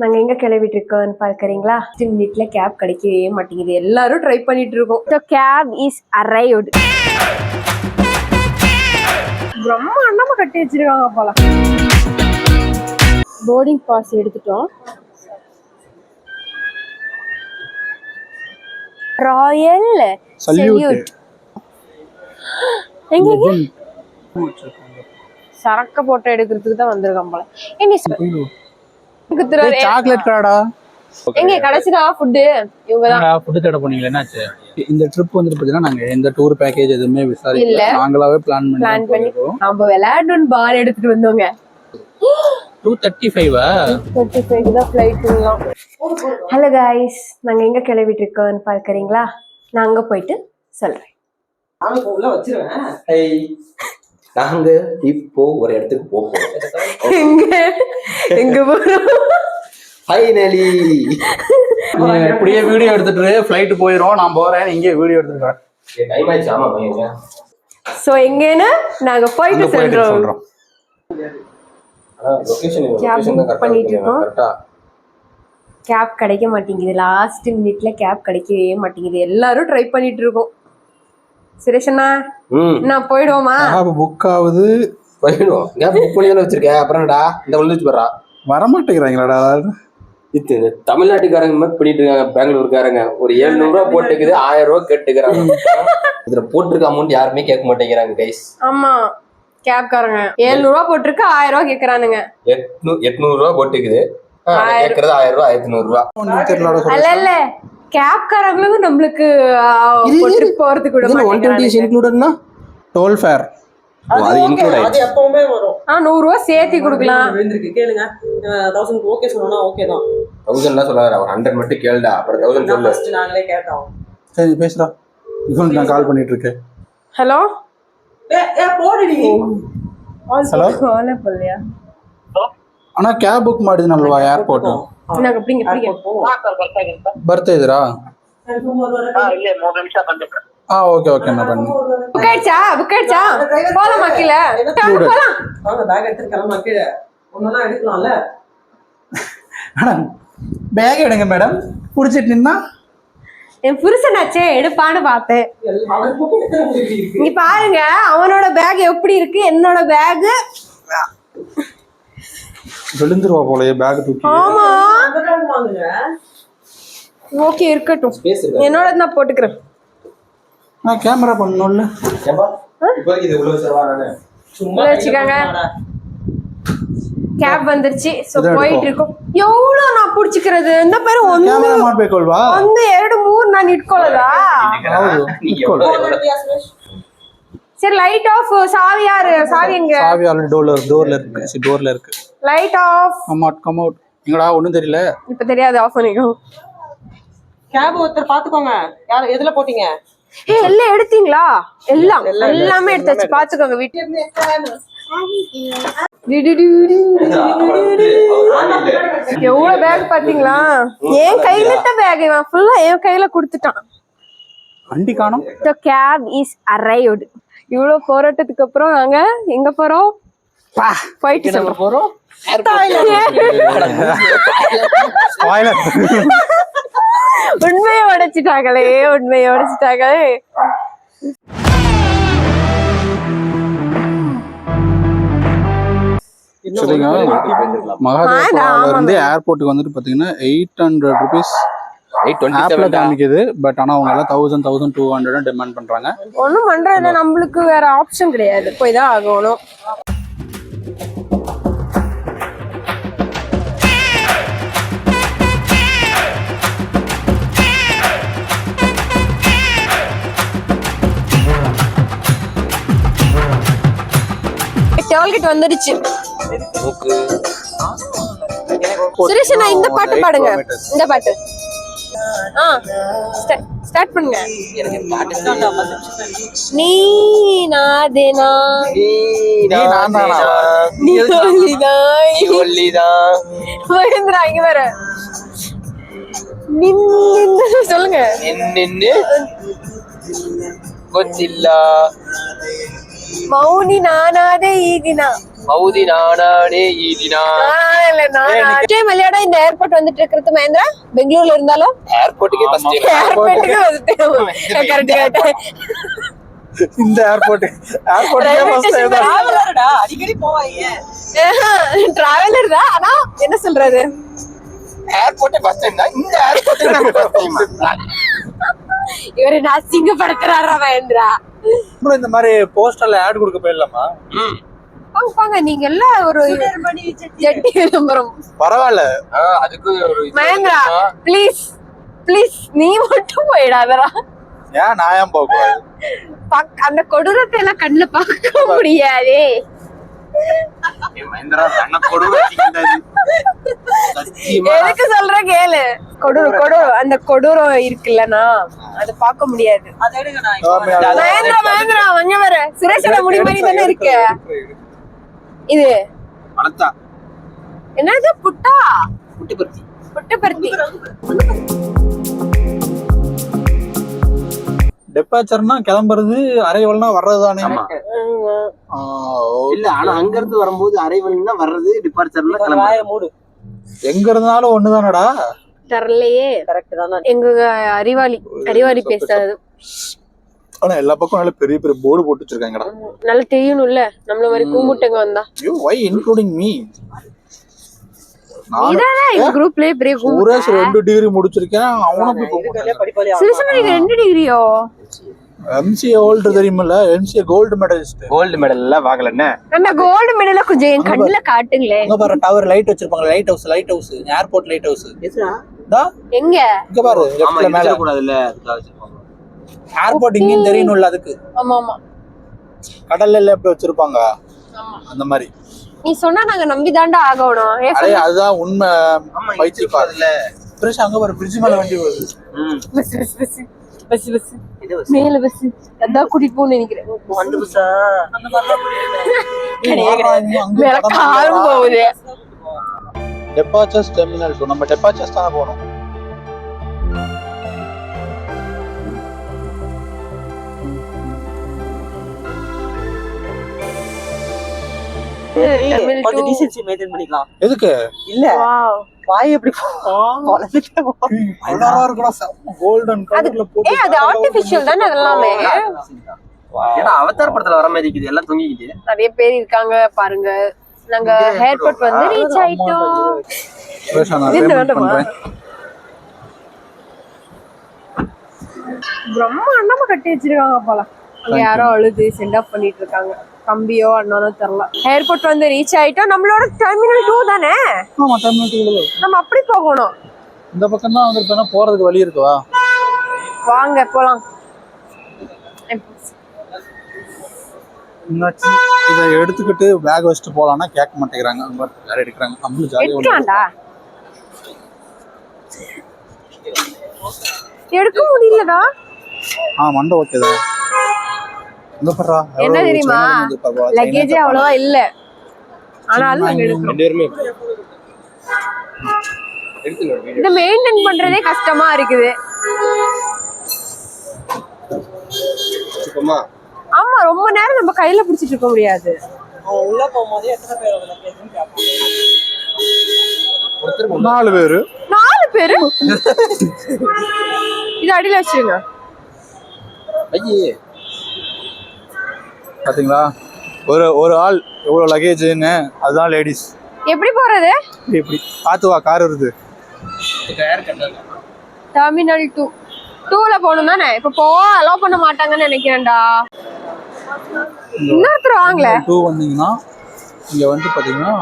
நாங்க எங்க கிளம்பிட்டு இருக்கோம்னு பாக்குறீங்களா? 10 மினிட்ல கேப் கிடைக்கவே மாட்டேங்குது. எல்லாரும் ட்ரை பண்ணிட்டு இருக்கோம். So cab is arrived. பிரம்மாண்டமா கட்டி வச்சிருக்காங்க போல. போர்டிங் பாஸ் எடுத்துட்டோம். Royal salute. எங்க சரக்க போட்டோ எடுக்கிறதுக்கு தான் வந்திருக்கான் போல. சாக்லேட் கார்டா எங்க கடைசிடா ஃபுட் இவங்க தான் ஃபுட் தேட போனீங்களா? என்னாச்சு? இந்த ட்ரிப் வந்துட்டு பாத்தீங்கன்னா நாங்க எந்த டூர் பேக்கேஜ் எதுவுமே விசாரிக்கல, நாங்களாவே பிளான் பண்ணி நம்ம விளையாடணும் பால் எடுத்துட்டு வந்தோங்க. 2:35 2:35 தான் ஃளைட்லாம். ஹலோ गाइस, நாங்க எங்க கிளம்பிட்டு இருக்கோம்னு பாக்குறீங்களா? நான் அங்க போயிட்டு சொல்றேன். நாங்க போல வச்சிருவேன். ஹேய், நாங்க இப்போ ஒரு இடத்துக்கு போறோம். எங்க போறோம்? ஃபைனலி இப்படியே வீடியோ எடுத்துட்டு ஃளைட் போயிரும். நான் போறேன், இங்கே வீடியோ எடுத்துக்கிறேன். டைம் ஆயிடுச்சு. ஆமா பையங்க. சோ எங்கேனா நாங்க போயிட்டு சொல்றோம். லொகேஷன் புக் பண்ணிட்டு இருக்கோம். கேப் கிடைக்க மாட்டேங்குது. லாஸ்ட் மினிட்ல கேப் கிடைக்கவே மாட்டேங்குது. எல்லாரும் ட்ரை பண்ணிட்டு இருக்கோம். சுரேஷண்ணா நான் போயிடுவோமா? புக் ஆகுது, போயிடுவோம். கேப் புக் பண்ணி தானே வச்சிருக்கேன். அப்புறம்டா இந்த வந்துச்சு போறா, வரமாட்டேங்கிறாங்களாடா. இது தமிழ்நாட்டுக்காரங்க மாதிரி பண்ணிட்டு இருக்காங்க. பெங்களூருக்காரங்க ஒரு 700 ரூபா போட்டுக்குது, 1000 ரூபா கேட்டுக்கிறாங்க. இதுல போட்டிருக்க அமௌண்ட் யாருமே கேட்க மாட்டேங்கிறாங்க கைஸ். ஆமா, கேப்காரங்க 700 ரூபா போட்டிருக்கு, 1000 ரூபா கேக்குறானுங்க. 800 ரூபா போட்டுக்குது, கேக்குறது 1000 ரூபா, 1500 ரூபா. இல்ல கேப்காரங்களும் நம்மளுக்கு போறதுக்கு விட மாட்டேங்கிறாங்க. இன்க்ளூடட்னா டோல் ஃபேர் அது இன்க்ளூட் ஆயிடுச்சு. அது எப்பவுமே வரும். 100 ரூபா சேர்த்து கொடுக்கலாம். விழுந்திருக்கு கேளுங்க. 1000 ஓகே சொன்னா ஓகே தான். 1000 எல்லாம் சொல்லாத, ஒரு 100 மட்டும் கேளுடா. அப்புறம் 1000 சொல்லு. ஃபர்ஸ்ட் நாங்களே கேட்டோம். சரி பேசுடா. இவனுக்கு நான் கால் பண்ணிட்டு இருக்கேன். ஹலோ போடுடி. ஹலோ கால் பண்ணலையா? அண்ணா கேப் புக் ಮಾಡಿದ್ನಲ್ವಾ ಏರ್ಪೋರ್ಟ್? நாங்க அப்படிங்க ಬರ್ತಾ ಇದೀರಾ? இல்ல 3 நிமிஷம் வந்துட்டேன். ஓகே ஓகே நான் பண்ணு. புக் ஆயிடுச்சா போலாம் மக்களே. போலாம் வாங்க, பேக் எடுத்து கிளம்பா. கீழே ஒண்ணா எடுக்கலாம்ல. அண்ணா பேக் எடுங்க மேடம். புடிச்சிட்டு நின்னா என் புருஷனாச்சே எடுப்பான்னு பார்த்தேன். நீ பாருங்க அவனோட பேக் எப்படி இருக்கு, என்னோட பேக் விழுந்துருவா போலயே பேக் தூக்கி. ஆமா ஓகே இருக்கட்டும், என்னோட நான் போட்டுக்கிறேன். நான் கேமரா பண்ணணும்ல. இப்போ இது உள்ள வச்சவானே சும்மா வச்சுக்கங்க. கேப் வந்துருச்சு. சோ போயிட்டு இருக்கோம். எவ்வளவு நான் புடிச்சிக்கிறது இந்த பேரு ಒಂದು ಕ್ಯಾಮೆರಾ ಮಾಡಬೇಕಲ್ವಾ? 1 2 3 ನಾನು ಇಟ್ಕೊಳ್ಳೋದಾ? சரி லைட் ஆஃப். சாவி யாரு? சாவி எங்க? சாவி ஆல்ரெடி டோர்ல இருக்கு. Light off. Come out. எங்கடா ஒண்ணும் தெரியல. இப்ப தெரியாது, ஆஃப் பண்ணிக்கோ. கேப் ஒருத்தர் பாத்துக்கோங்க. யார் எதுல போட்டீங்க? எல்லாம் எடுத்தீங்களா? எல்லாமே எடுத்தாச்சு. பாத்துக்கோங்க. வீட்டுல இருந்து எவ்வளவு பேக் பாத்தீங்களா? என் கையில இருந்த பேக் இவன் ஃபுல்லா என் கையில குடுத்துட்டான். வண்டி காணோம். The cab is arrived. இவ்வளவு போராட்டத்துக்கு அப்புறம் நாங்க எங்க போறோம்? போயிட்டு நம்ம போறோம் உண்மையை உடைச்சிட்டாங்களே. சரிங்க, மகாதேவ் இருந்து ஏர்போர்ட்டுக்கு வந்துட்டு பாத்தீங்கன்னா 800 rupees ஆப்ல காமிக்குது. பட் ஆனா அவங்க எல்லாம் 1200 டிமாண்ட் பண்றாங்க. ஒண்ணும் பண்றது நம்மளுக்கு வேற ஆப்ஷன் கிடையாது, போய் தான் ஆகணும். டோல்கேட் வந்துருச்சு. சுரேஷ் நான் இந்த பாட்டு பாடுங்க. இந்த பாட்டு ஸ்டார்ட் பண்ணுங்க. நீ நாதேனா நீ ஒல்லிதான் மகேந்திரா இங்க வேற நின்னு சொல்லுங்க. நின்னு ಗೊತ್ತಿಲ್ಲ ಮೌನಿ ನಾನಾದೆ ಈ ದಿನ மௌதி நானே ஈதினா மலையாட இந்த ஏர்போர்ட் வந்துட்டு இருக்கிறது மகேந்திரா பெங்களூர்ல இருந்தாலும் ஏர்போர்ட்டுக்கே ஃபர்ஸ்ட் ஏர்போர்ட்டுக்கு வந்துட்டு கரெக்ட் இந்த ஏர்போர்ட்டுக்கே அடிக்கடி போவாங்க. டிராவலர் தான் ஆனா என்ன சொல்றது ஏர்போர்ட்டே ஃபர்ஸ்ட் டைம் தான் இந்த ஏர்போர்ட்டுக்கு நான் ஃபர்ஸ்ட் டைம். இவரு நான் சிங்கப்படுத்துறாரா மகேந்திரா அப்புறம் இந்த மாதிரி போஸ்டர்ல ஆட் கொடுக்க போயிடலாமா? வாங்க வாங்க நீங்க எல்லாம் ஒரு ஜெட்டி விளம்பரம் பரவாயில்ல. அதுக்கு ஒரு மகேந்திரா ப்ளீஸ் ப்ளீஸ் நீ மட்டும் போயிடாதடா ஏன் நான் ஏன் போக கூடாது? அந்த கொடூரத்தை எல்லாம் கண்ணுல பார்க்க முடியாதே மஹேந்திரா கண்ண கொடுமை எதுக்கு சொல்ற கேளு கொடூரம் அந்த கொடூரம் இருக்குல்லனா அது பார்க்க முடியாது. அதை எடுங்க நான் இப்போ மகேந்திரா அங்க வர சுரேஷோட முடி மாதிரி தானே இருக்கு இது. வளர்த்தா என்னது புட்டா புட்டுப்பருத்தி புட்டுப்பருத்தி டெபாச்சர்னா கிளம்புறது, அரைவல்னா வர்றது தானே. ஆமா. இல்ல ஆனா அங்க இருந்து வரும்போது அரைவல்னா வர்றது, டிபார்ச்சர்ல வாயை மூடு. எங்க இருந்தாலும் ஒண்ணுதானடா. தரலையே கரெக்ட் தானே. எங்க அறிவாளி பேசாது. ஆனா எல்லா பக்கம் நல்ல பெரிய பெரிய போர்டு போட்டு வச்சிருக்காங்கடா. நல்லா தெரியணும்ல நம்மள மாதிரி கூமுட்டங்க வந்தா. You why including me? இதானே இந்த குரூப்லயே பெரிய சுரேஷ் 2 டிகிரி முடிச்சிருக்கேன். அவனும் போய் இதுக்கே படிப்பாளி சுரேஷ் நீங்க 2 டிகிரியோ? எம்சிஏ ஹோல்டர் தெரியுமில்ல? MCA gold medalist. Gold medal எல்லாம் வாங்கலன்னா அந்த கோல்டு மெடல கொஞ்சம் என் கண்ணுல காட்டுங்களே. அங்க பாரு டவர் லைட் வச்சிருப்பாங்க. Lighthouse airport lighthouse. எதுடா எங்க இங்க பாரு லெஃப்ட்ல மேல கூடாதுல்ல, அதுக்காக வச்சிருப்பாங்க. ஏர்போர்ட் இங்க தெரியணும்ல அதுக்கு. ஆமா ஆமா கடல்ல எப்படி வச்சிருப்பாங்க அந்த மாதிரி. நீ சொன்னா நாங்க நம்பி தாண்டா ஆகணும். அரே அதுதான் உண்மை. ஆமா பைத்தி பைத்தி பாருல. பிரஷ் அங்க பாரு பிரிட்ஜ் மேல வண்டி வருது. Bus bus bus bus bus மேல பஸ் அதான் கூட்டிட்டு போன்னு நினைக்கிறேன். வந்து புசா அந்த மாதிரிலாம் மேல கார் போகுது. டெபாச்சர்ஸ் டெர்மினல் 2. நம்ம டெபாச்சர்ஸ் தான் போறோம். கொஞ்சம் டீசன்சி மெயின்டைன் பண்ணிக்கலாம். எதுக்கு? இல்ல வாவ் வாய் எப்படி வளர்ந்துட்டே போ. அழகா இருக்குடா. கோல்டன் கலர்ல போட்டு. அது ஆர்ட்டிஃபிஷியல் தானே அதெல்லாம். ஏன்னா அவதார் படத்துல வர மாதிரி இருக்குது, எல்லாம் தொங்கிக்குது. நிறைய பேர் இருக்காங்க பாருங்க. நாங்க ஏர்போர்ட் வந்து ரீச் ஆயிட்டோம். பிரஷ் நான் இது பேமெண்ட் வேண்டாமா? பண்றேன். பிரம்மாண்டமா கட்டி வச்சிருக்காங்க போல. அங்க யாரோ அழுது சென்ட் ஆஃப் பண்ணிட்டு இருக்காங்க. தம்பியோ அண்ணனோ தெரியல. ஏர்போர்ட் வந்து ரீச் ஆயிட்டோம். நம்மளோட டெர்மினல் 2 தானே. ஆமா டெர்மினல் 2. நம்ம அப்படி போகணும். இந்த பக்கம் தான் வந்திருப்பேனா போறதுக்கு வழி இருக்குவா? வாங்க போலாம். இதை எடுத்துக்கிட்டு பேக் வச்சுட்டு போலாம்னா கேட்க மாட்டேங்கிறாங்க. அவங்க வேற எடுக்கிறாங்க. நம்மளும் ஜாலியா எடுக்கலாம்டா. எடுக்க முடியலடா. மண்டை ஓகேதான். இந்த பரா என்ன தெரியுமா, லக்கேஜ் அவ்வளவா இல்ல. ஆனாலும் நாங்க எடுக்கிறோம். ரெண்டு பேருமே எடுத்துங்க. இத மெயின்டைன் பண்றதே கஷ்டமா இருக்குது. சுத்தமா ஆமா ரொம்ப நேரம் நம்ம கையில பிடிச்சிட்டு இருக்க முடியாது. உள்ள போகும்போது எத்தனை பேர் அதுல கேட்கணும் கேட்பாங்க. ஒருத்தர் 4 பேரு. 4 பேரு. இது அடியில வச்சிருங்க. ஐயே பாத்தீங்களா ஒரு ஆள் எவ்வளவு லக்கேஜ்னு. அதுதான் லேடிஸ். எப்படி போறது? இப்படி பாத்து வா, கார் வருது. டெர்மினல் 2ல போகணும் தானே. இப்ப அலோவ் பண்ண மாட்டாங்கன்னு நினைக்கிறேன்டா. இன்னொருத்தர் வாங்கல. 2 வந்தீங்கன்னா இங்க வந்து பாத்தீங்கன்னா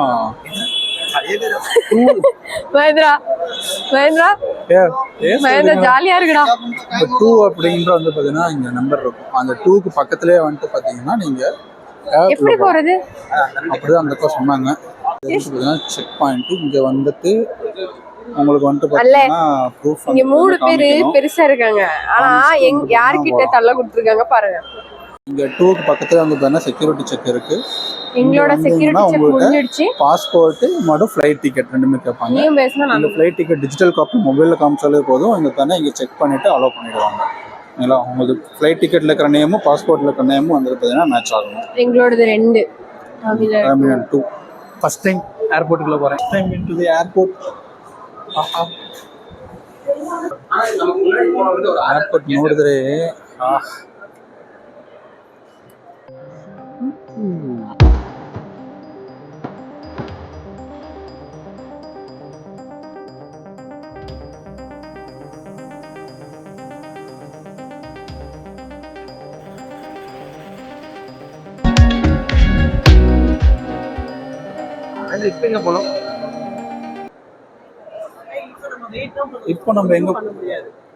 மகேந்திரா ஜாலியா இருக்குடா. 2 அப்படின்ற வந்து பாத்தீங்கன்னா இங்க நம்பர் இருக்கும். அந்த 2க்கு பக்கத்துலயே வந்துட்டு பாத்தீங்கன்னா நீங்க எப்படி போறது? அப்படிதான் அந்த அக்கா சொன்னாங்க. செக் பாயிண்ட் இங்க வந்துட்டு உங்களுக்கு வந்துட்டு பாத்தீங்கன்னா ப்ரூஃப். இங்க 3 பேரு பெருசா இருக்காங்க. ஆனா யார்கிட்ட தள்ள கொடுத்துருக்காங்க பாருங்க. இங்க 2க்கு பக்கத்துல வந்து பாத்தீங்கன்னா செக்யூரிட்டி செக் இருக்கு. எங்களோட செக்யூரிட்டி செக் முடிஞ்சிடுச்சு. பாஸ்போர்ட் மற்றும் ஃளைட் டிக்கெட் ரெண்டுமே கேட்பாங்க. நீயும் பேசினா அந்த ஃளைட் டிக்கெட் டிஜிட்டல் காப்பி மொபைல்ல காமிச்சாலே போதும். இங்க தானே இங்க செக் பண்ணிட்டு அலோவ் பண்ணிடுவாங்க. உங்களுக்கு ஃளைட் டிக்கெட்ல இருக்கிற நேமும் பாஸ்போர்ட்ல இருக்கிற நேமும் வந்து பாத்தீங்கன்னா மேட்ச் ஆகும். எங்களோடது 2 Terminal 2. First time ஏர்போர்ட்டுக்குள்ள போறேன். First time into the airport. ஆஹா. நமக்கு முன்னாடி போன வந்து ஒரு ஏர்போர்ட் ನೋಡಿದ್ರೆ இப்ப எங்க போனோம்? இப்போ நம்ம எங்க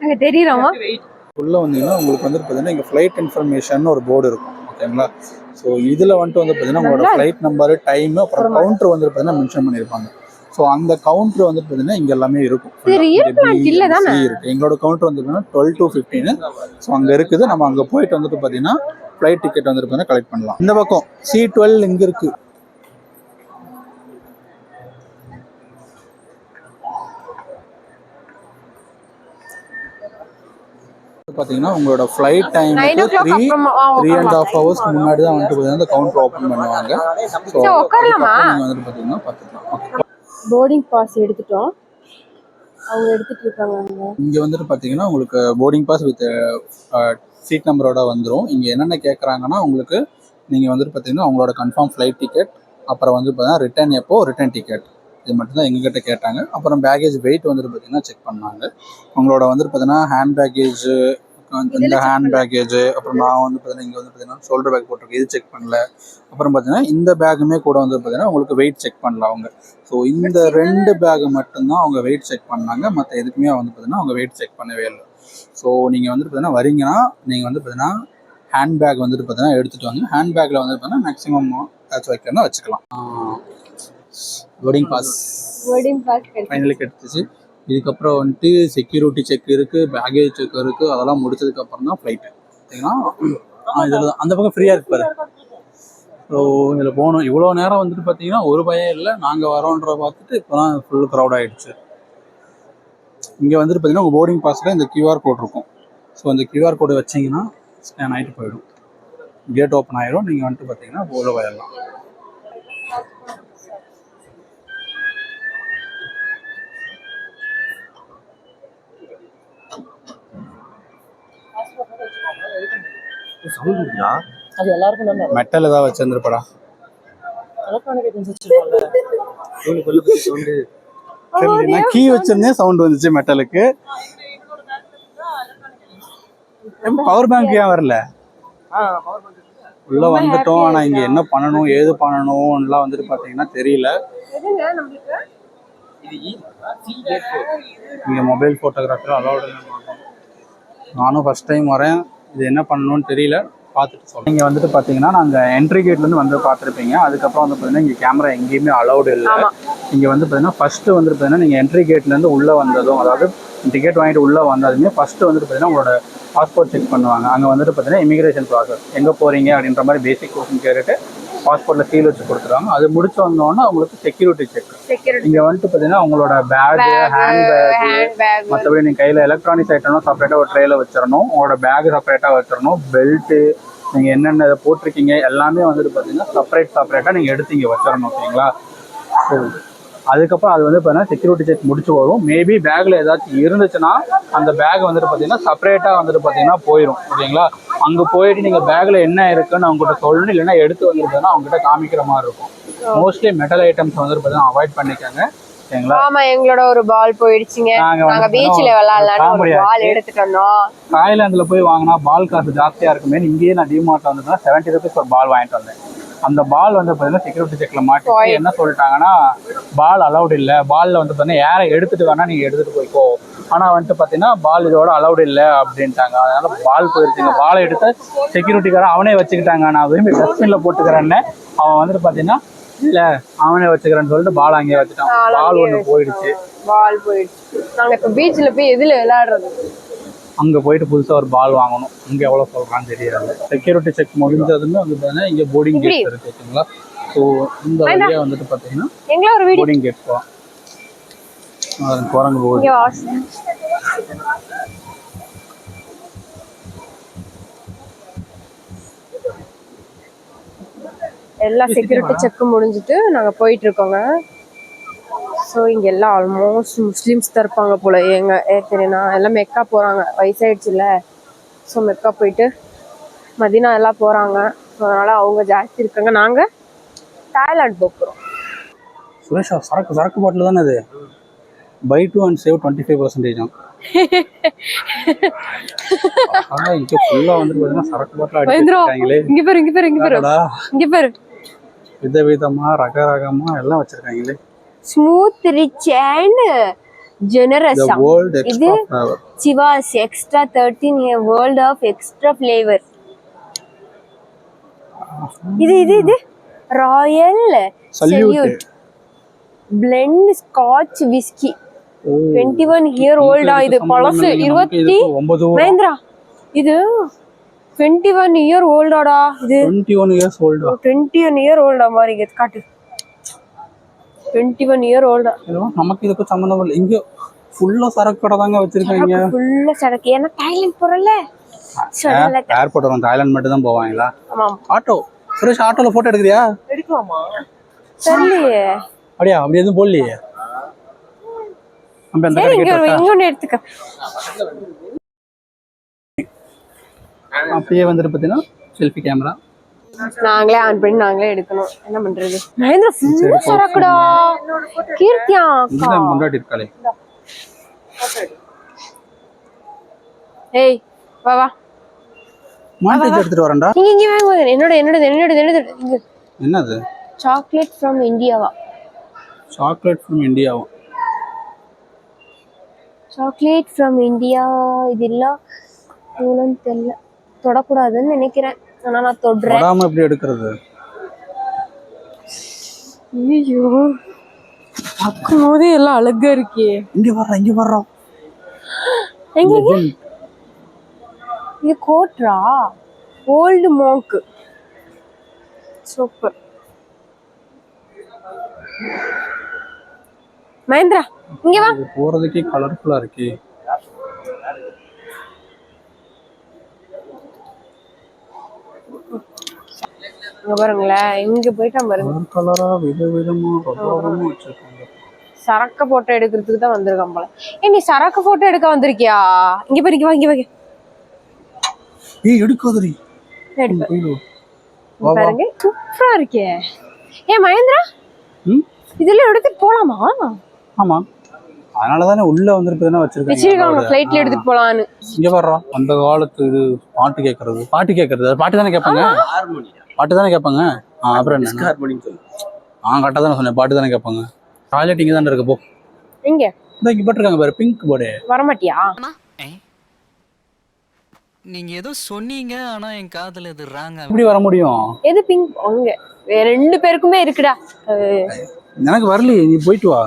அங்க தெரியுறோமா? உள்ள வந்தீங்கன்னா உங்களுக்கு வந்து பார்த்தீங்கன்னா இங்கே ஃப்ளைட் இன்ஃபர்மேஷன் ஒரு போர்டு இருக்கும் ஓகேங்களா. ஸோ இதில் வந்துட்டு வந்து பார்த்தீங்கன்னா உங்களோட ஃப்ளைட் நம்பரு டைமு அப்புறம் கவுண்டர் வந்து பார்த்தீங்கன்னா மென்ஷன் பண்ணியிருப்பாங்க. ஸோ அந்த கவுண்டர் வந்து பார்த்தீங்கன்னா இங்கே எல்லாமே இருக்கும். இருக்கு எங்களோட கவுண்டர் வந்து பார்த்தீங்கன்னா 12 to 15. ஸோ அங்கே இருக்குது. நம்ம அங்கே போயிட்டு வந்துட்டு பார்த்தீங்கன்னா ஃப்ளைட் டிக்கெட் வந்துட்டு பார்த்தீங்கன்னா கலெக்ட் பண்ணலாம். இந்த பக்கம் C12 இங்கே இருக்குது. பார்த்தீங்கன்னா உங்களோட ஃப்ளைட் டைமுக்கு 3.5 hours முன்னாடி தான் வந்துட்டு பார்த்தீங்கன்னா கவுண்டர் ஓப்பன் பண்ணுவாங்க. ஸோ நீங்கள் வந்துட்டு பார்த்தீங்கன்னா பார்த்துக்கலாம். போர்டிங் பாஸ் எடுத்துட்டோம். அவங்க எடுத்துட்டு இருக்காங்க. இங்கே வந்துட்டு பார்த்தீங்கன்னா உங்களுக்கு போர்டிங் பாஸ் வித் சீட் நம்பரோட வந்துடும். இங்கே என்னென்ன கேட்குறாங்கன்னா உங்களுக்கு நீங்கள் வந்துட்டு பார்த்தீங்கன்னா உங்களோட கன்ஃபார்ம் ஃப்ளைட் டிக்கெட், அப்புறம் வந்து பார்த்தீங்கன்னா ரிட்டர்ன் எப்போ ரிட்டர்ன் டிக்கெட், இது மட்டும்தான் எங்ககிட்ட கேட்டாங்க. அப்புறம் பேகேஜ் வெயிட் வந்துட்டு பார்த்தீங்கன்னா செக் பண்ணாங்க. உங்களோட வந்துட்டு பார்த்தீங்கன்னா ஹேண்ட் பேக்கேஜ், இந்த ஹேண்ட் பேக்கேஜ், அப்புறம் நான் வந்து பார்த்தீங்கன்னா இங்கே வந்து பார்த்தீங்கன்னா ஷோல்டர் பேக் போட்டிருக்கேன், இது செக் பண்ணல. அப்புறம் பார்த்தீங்கன்னா இந்த பேக்குமே கூட வந்து பார்த்தீங்கன்னா உங்களுக்கு வெயிட் செக் பண்ணல அவங்க. ஸோ இந்த 2 பேக் மட்டும்தான் அவங்க வெயிட் செக் பண்ணாங்க. மற்ற எதுக்குமே வந்து பார்த்தீங்கன்னா அவங்க வெயிட் செக் பண்ணவே இல்லை. ஸோ நீங்கள் வந்துட்டு பார்த்தீங்கன்னா வரீங்கன்னா நீங்கள் வந்து பார்த்தீங்கன்னா ஹேண்ட் பேக் வந்துட்டு பார்த்தீங்கன்னா எடுத்துகிட்டு வாங்க. ஹேண்ட் பேக்கில் வந்து பார்த்தீங்கன்னா மேக்ஸிமம் ஏதாச்சும் வைக்கணும்னா வச்சுக்கலாம். போர்டிங் பாஸ் ஃபைனலி கிடைச்சிச்சு. இதுக்கப்புறம் வந்துட்டு செக்யூரிட்டி செக் இருக்குது, பேகேஜ் செக் இருக்குது. அதெல்லாம் முடிச்சதுக்கப்புறம் தான் ஃப்ளைட்டு. பார்த்தீங்கன்னா இதில் தான் அந்த பக்கம் ஃப்ரீயாக இருக்கு பாரு. ஸோ இதில் போகணும். இவ்வளோ நேரம் வந்துட்டு பார்த்தீங்கன்னா ஒரு பயம் இல்லை. நாங்கள் வரோன்ற பார்த்துட்டு இப்போ தான் ஃபுல் க்ரௌட் ஆகிடுச்சு. இங்கே வந்துட்டு பார்த்தீங்கன்னா உங்கள் போர்டிங் பாஸில் இந்த QR கோட் இருக்கும். ஸோ அந்த QR கோடு வச்சிங்கன்னா ஸ்கேன் ஆகிட்டு போயிடும். கேட் ஓப்பன் ஆகிடும். நீங்கள் வந்துட்டு பார்த்தீங்கன்னா உள்ள போயிடலாம். அது எல்லாருக்கும் மெட்டல் ஏதாவது வச்சிருந்துருப்படா. நான் கீ வச்சிருந்தேன், சவுண்ட் வந்துச்சு மெட்டலுக்கு. பவர் பேங்க் ஏன் வரல? உள்ள வந்துட்டோம். ஆனா இங்க என்ன பண்ணணும் ஏது பண்ணணும்லாம் வந்துட்டு பாத்தீங்கன்னா தெரியல. இங்க மொபைல் போட்டோகிராஃபர் அலௌடு. நானும் ஃபர்ஸ்ட் டைம் வரேன். இது என்ன பண்ணணும்னு தெரியல, பார்த்துட்டு சொல்லுங்கள். நீங்கள் வந்துட்டு பார்த்தீங்கன்னா நாங்கள் என்ட்ரி கேட்லேருந்து வந்து பார்த்துருப்பீங்க. அதுக்கப்புறம் வந்து பார்த்தீங்கன்னா இங்கே கேமரா எங்கேயுமே அலௌடு இல்லை. இங்கே வந்து பார்த்தீங்கன்னா ஃபஸ்ட்டு வந்துட்டு பார்த்தீங்கன்னா நீங்கள் என்ட்ரி கேட்லேருந்து உள்ளே வந்ததும், அதாவது டிக்கெட் வாங்கிட்டு உள்ளே வந்ததுமே ஃபஸ்ட்டு வந்துட்டு பார்த்தீங்கன்னா உங்களோட பாஸ்போர்ட் செக் பண்ணுவாங்க. அங்கே வந்துட்டு பார்த்தீங்கன்னா இமிகிரேஷன் ப்ராசஸ், எங்கே போகிறீங்க அப்படின்ற மாதிரி பேசிக் கொஸ்டின் கேட்டுட்டு பாஸ்போர்ட்டில் சீல் வச்சு கொடுத்துருவாங்க. அது முடிச்சு வந்தோன்னா உங்களுக்கு செக்யூரிட்டி செக். இங்கே வந்துட்டு பார்த்தீங்கன்னா உங்களோட பேகு, ஹேண்ட் பேக், மற்றபடி நீங்கள் கையில் எலக்ட்ரானிக்ஸ் ஐட்டம்லாம் செப்பரேட்டாக ஒரு ட்ரேயில் வச்சிடணும். உங்களோட பேகு செப்பரேட்டாக வச்சிடணும். பெல்ட்டு, நீங்கள் என்னென்ன இதை போட்டிருக்கீங்க எல்லாமே வந்துட்டு பார்த்தீங்கன்னா செப்பரேட்டாக நீங்கள் எடுத்து இங்கே வச்சிடணும். ஓகேங்களா? ஸோ அதுக்கப்புறம் அது வந்து பார்த்தீங்கன்னா செக்யூரிட்டி செக் முடிச்சு வரும். மேபி பேக்கில் ஏதாச்சும் இருந்துச்சுன்னா அந்த பேக் வந்துட்டு பார்த்தீங்கன்னா செப்பரேட்டாக வந்துட்டு பார்த்தீங்கன்னா போயிடும். ஓகேங்களா? அங்கே போயிட்டு நீங்கள் பேக்கில் என்ன இருக்குன்னு அவங்ககிட்ட சொல்லணும். இல்லைன்னா எடுத்து வந்துருந்ததுன்னா அவங்ககிட்ட காமிக்கிற மாதிரி இருக்கும். மோஸ்ட்லி மெட்டல் ஐட்டம்ஸ் வந்துட்டு பார்த்தீங்கன்னா அவாய்ட் பண்ணிக்கோங்க. ஓகேங்களா? ஆமா, எங்களோட ஒரு பால் போயிடுச்சுங்க. நாங்க பீச்ல விளையாடலாம்னு ஒரு பால் எடுத்துட்டு வந்தோம். தாய்லாந்துல போய் வாங்கினா பால் காசு ஜாஸ்தியா இருக்குமே, இங்கேயே நான் டிமார்ட்ல வந்து 70 rupees ஒரு பால் வாங்கிட்டு வந்தேன். அந்த பால் வந்து பார்த்தீங்கன்னா செக்யூரிட்டி செக்ல மாட்டி என்ன சொல்லிட்டாங்கன்னா, பால் அலௌட் இல்லை, பாலில் வந்து பார்த்தீங்கன்னா யாரை எடுத்துட்டு வேணா நீங்கள் எடுத்துகிட்டு போய்க்கோ, ஆனால் வந்துட்டு பார்த்தீங்கன்னா பால் இதோட அலௌட் இல்லை அப்படின்ட்டாங்க. அதனால பால் போயிருச்சுங்க. பாலை எடுத்து செக்யூரிட்டிக்காரன் அவனே வச்சுக்கிட்டாங்க. நான் விரும்பி டஸ்ட்பினில் போட்டுக்கிறேன்னு அவன் வந்துட்டு பார்த்தீங்கன்னா இல்லை அவனே வச்சுக்கிறேன்னு சொல்லிட்டு பால் அங்கேயே வச்சுட்டான். பால் ஒன்று போயிடுச்சு. நாங்கள் இப்போ பீச்சில் போய் எதில் விளையாடுறது? அங்கே போயிட்டு புதுசாக ஒரு பால் வாங்கணும். இங்கே எவ்வளோ சொல்கிறான்னு தெரியாது. செக்யூரிட்டி செக் முடிஞ்சதுமே வந்து பார்த்தீங்கன்னா இங்கே போர்டிங் கேட் இருக்கு. ஓகேங்களா? ஸோ இந்த வழியாக வந்துட்டு பார்த்தீங்கன்னா போர்டிங் கேட் போகலாம். குரங்கு போகுது. எல்லா செக்யூரிட்டி செக் முடிஞ்சிட்டு நாங்கள் போயிட்டு இருக்கோங்க. ஸோ இங்கே எல்லாம் ஆல்மோஸ்ட் முஸ்லீம்ஸ் தான் இருப்பாங்க போல. தெரியுனா எல்லாம் மெக்கா போகிறாங்க, வயசாயிடுச்சுல. ஸோ மெக்கா போயிட்டு மதினா எல்லாம் போகிறாங்க. ஸோ அதனால் அவங்க ஜாஸ்தி இருக்காங்க. நாங்கள் தாய்லாந்து போகிறோம். சுரேஷா, சரக்கு பாட்டில் தானே அது? Buy 2 and save 25%. இங்க ஃபுல்லா வந்து பாத்தீங்கன்னா சரக்கு பாட்டில் அடிச்சிருக்காங்களே. இங்க பாரு விதவிதமா ரகரகமா எல்லாம் வச்சிருக்காங்களே. Smooth rich and generous. இது Chivas extra 13 a world of extra flavor. இது Royal Salute blend scotch whiskey 21 year old. இது பழசு 29. மகேந்திரா இது 21 year old ஆடா. இது 21 years old. 21 year old மாதிரி இருக்கு. காட்டு 21 year old. நமக்கு இதுக்கு சம்பந்தம் இல்லை. இங்க ஃபுல்லா சரக்கு கடை தாங்க வச்சிருக்காங்க. ஃபுல்லா சரக்கு. ஏன்னா தாய்லாந்து போறல. ஏர்போர்ட் வரும். தாய்லாந்து மட்டும் தான் போவாங்களா? ஆமா. ஆட்டோ சுரேஷ், ஆட்டோல போட்டோ எடுக்கறியா? எடுக்கலாமா? சரியே. அப்படியே அப்படி எதுவும் போடலையே. நம்ம அந்த இங்க எடுத்துக்க. அப்படியே வந்துட்டு பார்த்தீங்கன்னா செல்ஃபி கேமரா நாங்களே ஆன் பண்ணி நாங்களே எடுக்கணும். என்ன பண்றது? மகேந்திரா ஃபுல்லா சரக்குடா. கீர்த்தியா அக்கா முன்னாடி இருக்காளே. ஏய் வா வா. மாண்டேஜ் எடுத்துட்டு வரேன்டா. இங்க வாங்க. என்னோட என்னது? சாக்லேட் ஃப்ரம் இந்தியாவா? சாக்லேட் ஃப்ரம் இந்தியாவா? Chocolate from India. இதெல்லாம் எவ்வளோன்னு தெரியல. தொடக்கூடாதுன்னு நினைக்கிறேன். ஆனா நான் தொடுறேன். தொடாம எப்படி எடுக்கிறது? ஐயோ பார்க்கும்போதே எல்லாம் அழகா இருக்கே. இங்க வர்றோம். எங்க இது கோட்ரா ஓல்டு மோங்க். சூப்பர். மகேந்திரா இங்க வா. போறதுக்கே கலர்ஃபுல்லா இருக்கு. இங்க பாருங்களேன். இங்க போயிட்டா பாருங்க. கலரா விதவிதமா ரகரகமா வச்சிருக்காங்க. சரக்கு போட்டோ எடுக்கிறதுக்கு தான் வந்திருக்கான் போல. நீ சரக்கு போட்டோ எடுக்க வந்திருக்கியா? இங்க பாரு. இங்க வா. ஏய் எடுக்காதடி. பாருங்க சூப்பரா இருக்கே. மகேந்திரா இதெல்லாம் எடுத்துட்டு போலாமா? ஆமா, அதனால தானே உள்ள வந்துருக்குதுன்னா வச்சிருக்காங்க. ஃளைட்ல எடுத்துட்டு போலான்னு. இங்க வர்றோம். அந்த காலத்து இது பாட்டு கேட்கறது. பாட்டு தானே கேட்பாங்க. பாட்டு தானே கேட்பாங்க. அப்புறம் என்ன ஹார்மோனியம் சொல்லு. கரெக்டாக தானே சொன்னேன். பாட்டு தானே கேட்பாங்க. டாய்லெட் இங்கே தானே இருக்கு. போ எங்க இங்கே போட்டிருக்காங்க பாரு, பிங்க் போர்டு. வரமாட்டியா? நீங்க ஏதோ சொன்னீங்க, ஆனா என் காதுல இது ராங்கா. எப்படி வர முடியும்? எது பிங்க்? அங்க வேற 2 பேருக்குமே இருக்குடா. எனக்கு வரலையே, நீ போயிட்டு வா.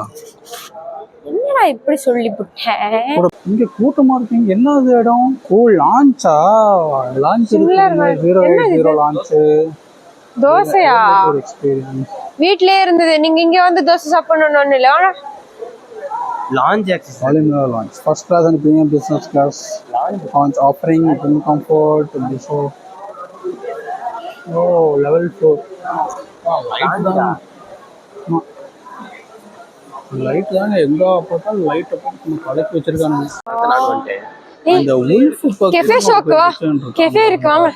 என்னடா இப்படி சொல்லி புட்டேன். இங்க கூட்டமா இருக்கீங்க. என்ன இடம்? லான்ச்சா? லான்ச் இருக்கு. 080 லான்ச். தோசையா? வீட்லயே இருந்தது. நீங்க இங்க வந்து தோசை சாப்பிடணும்னு இல்ல. Lounge access. All-in-one lounge. First class and premium business class. Lounge offering room comfort. Before. Oh, level 4. Light தான். லைட் தானே எங்க போட்டாலும் லைட் போட்டு கலக்கி வச்சிருக்காங்க. இந்த உல்ஃப் கஃபே ஷாப் வா. கஃபே இருக்கு வாங்க.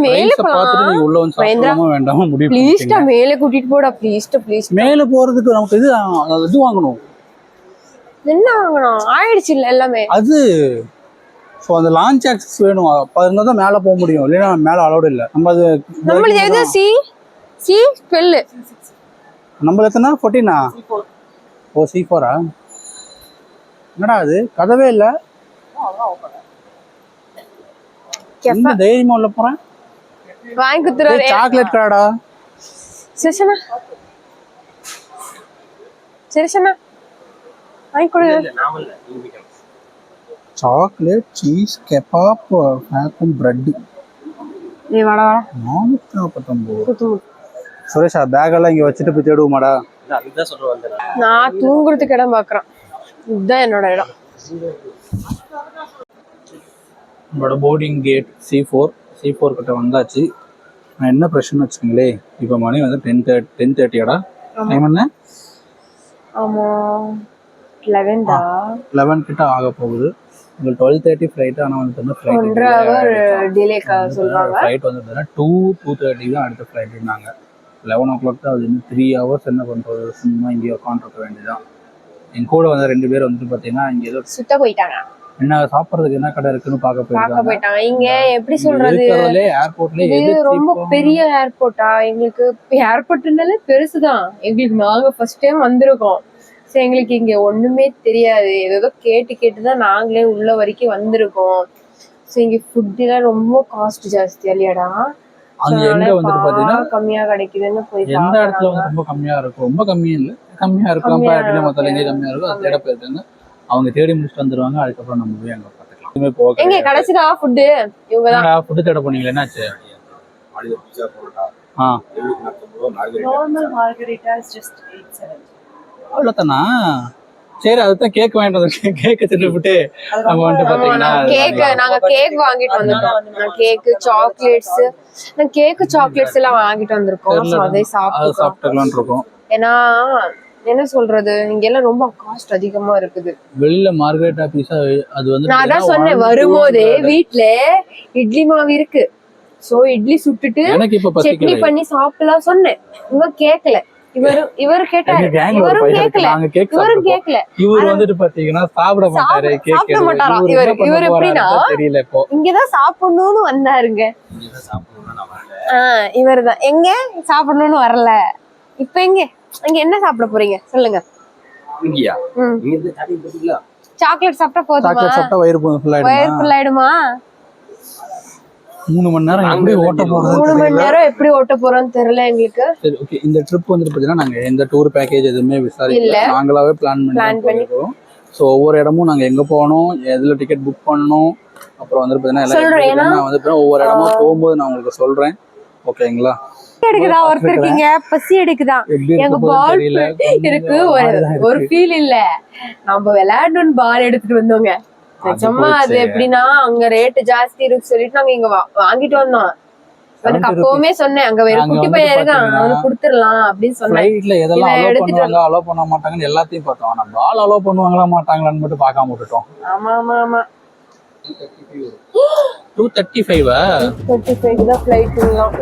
மேல பாத்துட்டு நீ உள்ள வந்து சாப்பிடலாமா வேண்டாமா முடிவு பண்ணு. ப்ளீஸ் டா மேல கூட்டிட்டு போடா. ப்ளீஸ். மேல போறதுக்கு நமக்கு இது வாங்கணும். என்ன வாங்கணும்? ஆயிடுச்சு இல்ல எல்லாமே. அது சோ அந்த லான்ச் ஆக்சஸ் வேணும். அப்ப இருந்தா தான் மேல போக முடியும். இல்லனா மேல அலௌட் இல்ல. நம்மளுக்கு எது சி ஸ்பெல். நம்ம எத்தனை 14 ஓ C4 என்னடா அது? கதவே இல்ல. என்ன தைரியமா உள்ள போறேன்? வாங்கி குத்துறாரு. சாக்லேட் கடைடா. சரிசனா வாங்கி கொடு. சாக்லேட், சீஸ், கெபாப், பேக்கும், பிரெட். நீ வாடா 449. சுரேஷா பேக் எல்லாம் இங்க வச்சுட்டு போய் தேடுவோமாடா? அதுதான் சொல்ல வந்தேன். நான் தூங்குறதுக்கு இடம் பாக்குறேன். இதுதான் என்னோட இடம். நம்மளோட போர்டிங் கேட் C4 கிட்ட வந்தாச்சு. நான் என்ன பிரச்சனை வச்சுக்கோங்களே, இப்போ மணி வந்து 10:30 டைம் என்ன ஆமா 11 11 கிட்ட ஆக போகுது. உங்களுக்கு 12:30 ஃப்ளைட். ஆனால் வந்து ஃப்ளைட் 1.5 hour டிலே சொல்றாங்க. ஃப்ளைட் வந்து 2:30 தான் அடுத்த ஃப்ளைட்டுனாங்க. 11 o'clock தான். அது 3 hours என்ன பண்ணுறது, சும்மா இங்கே உட்காந்துருக்க வேண்டியதான். என் கூட வந்து 2 பேர் வந்துட்டு பார்த்தீங்கன்னா இங்கே ஏதோ சுத்த போயிட்டாங்க. என்ன சாப்பிட்றதுக்கு என்ன கடை இருக்குன்னு பார்க்க போயிட்டாங்க. இங்க எப்படி சொல்றது, ஏர்போர்ட்ல இது ரொம்ப பெரிய ஏர்போர்ட்டா? எங்களுக்கு ஏர்போர்ட்னாலே பெருசுதான். எங்களுக்கு நாங்க ஃபர்ஸ்ட் டைம் வந்திருக்கோம். சோ எங்களுக்கு இங்க ஒண்ணுமே தெரியாது. ஏதோ கேட்டுதான் நாங்களே உள்ள வரைக்கும் வந்திருக்கோம். சோ இங்க ஃபுட் எல்லாம் ரொம்ப காஸ்ட் ஜாஸ்தி இல்லையாடா? அங்க எங்க வந்துட்டு பாத்தீங்கன்னா கம்மியா கிடைக்குதுன்னு போய் எந்த இடத்துல வந்து ரொம்ப கம்மியா இருக்கும், ரொம்ப கம்மியும் இல்லை, கம்மியா இருக்கும், மொத்தம் எங்கே கம்மியா இருக்கும் அது தேட போயிருக்காங்க. அவங்க தேடி முடிச்சுட்டு வந்துருவாங்க. அதுக்கப்புறம் நம்ம போய் அங்க பாத்துக்கலாம். எங்க கடைசிக்கா ஃபுட் இவங்க தான் ஃபுட் தேட போனீங்களா? என்னாச்சு? Normal margarita is just 870. அவ்வளவுதானா? சரி, அதுதான் கேக் வாங்கிட்டு வந்திருக்கேன். கேக் தின்னுபிட்டு நம்ம வந்துட்டு பாத்தீங்கன்னா நாங்க கேக் வாங்கிட்டு வந்திருக்கோம். கேக் சாக்லேட்ஸ் எல்லாம் வாங்கிட்டு வந்திருக்கோம். அதை சாப்பிட்டுக்கலாம்னு இருக்கோம். ஏன்னா என்ன சொல்றது, இங்க எல்லாம் ரொம்ப காஸ்ட் அதிகமா இருக்குது. வெளியில மார்கரெட்டா பீஸா அது வந்து நான் அதான் சொன்னேன், வரும்போதே வீட்டுல இட்லி மாவு இருக்கு. சோ இட்லி சுட்டுட்டு எனக்கு இப்ப சட்னி பண்ணி சாப்பிடலாம் சொன்னேன். இவங்க கேக்கல. இவரு கேட்டாரு, இவரும் கேக்கல. இவர் வந்துட்டு பாத்தீங்கன்னா சாப்பிட மாட்டாரு. சாப்பிட மாட்டாரா இவர் எப்படின்னா தெரியல. இப்போ இங்கதான் சாப்பிடணும்னு வந்தாருங்க. இவருதான் எங்க சாப்பிடணும்னு வரல. இப்ப இங்க என்ன சாப்பிட போறீங்க சொல்லுங்க. சாக்லேட் சாப்பிட்டா போதுமா? வயிறு ஃபுல் ஆயிடுமா? 3 மணி நேரம் எப்படி ஓட்ட போறது? 3 மணி நேரம் எப்படி ஓட்ட போறோம்னு தெரியல எங்களுக்கு. சரி, ஓகே. இந்த ட்ரிப் வந்துட்டு பாத்தீங்கன்னா நாங்க எந்த டூர் பேக்கேஜ் எதுவுமே விசாரிக்கல, நாங்களாவே பிளான் பண்ணிருக்கோம். ஸோ ஒவ்வொரு இடமும் நாங்க எங்க போகணும், எதுல டிக்கெட் புக் பண்ணணும், அப்புறம் வந்துட்டு பாத்தீங்கன்னா நான் வந்து ஒவ்வொரு இடமா போகும்போது நான் உங்களுக்கு சொல்றேன். ஓகேங்களா? எடுக்குதா ஒருத்தருக்கீங்க பசி எடுக்குதா? எங்க பால் இருக்கு. ஒரு ஃபீல் இல்ல, நம்ம விளையாடணும்னு பால் எடுத்துட்டு வந்தோங்க. நிஜமா அது எப்படின்னா அங்க ரேட் ஜாஸ்தி இருக்கு சொல்லிட்டு நாங்க இங்க வாங்கிட்டு வந்தோம். எனக்கு அப்பவுமே சொன்னேன், அங்க வேற குட்டி பையன் இருக்கான், அவனுக்கு கொடுத்துடலாம் அப்படின்னு சொன்னேன். ஃளைட்ல எதெல்லாம் அலோவ் பண்ணுவாங்க, அலோவ் பண்ண மாட்டாங்கன்னு எல்லாத்தையும் பார்த்தோம். ஆனா பால் அலோவ் பண்ணுவாங்களா மாட்டாங்களான்னு மட்டும் பார்க்காம விட்டுட்டோம். ஆமா 2:35 2:35 தான் ஃளைட்லாம்.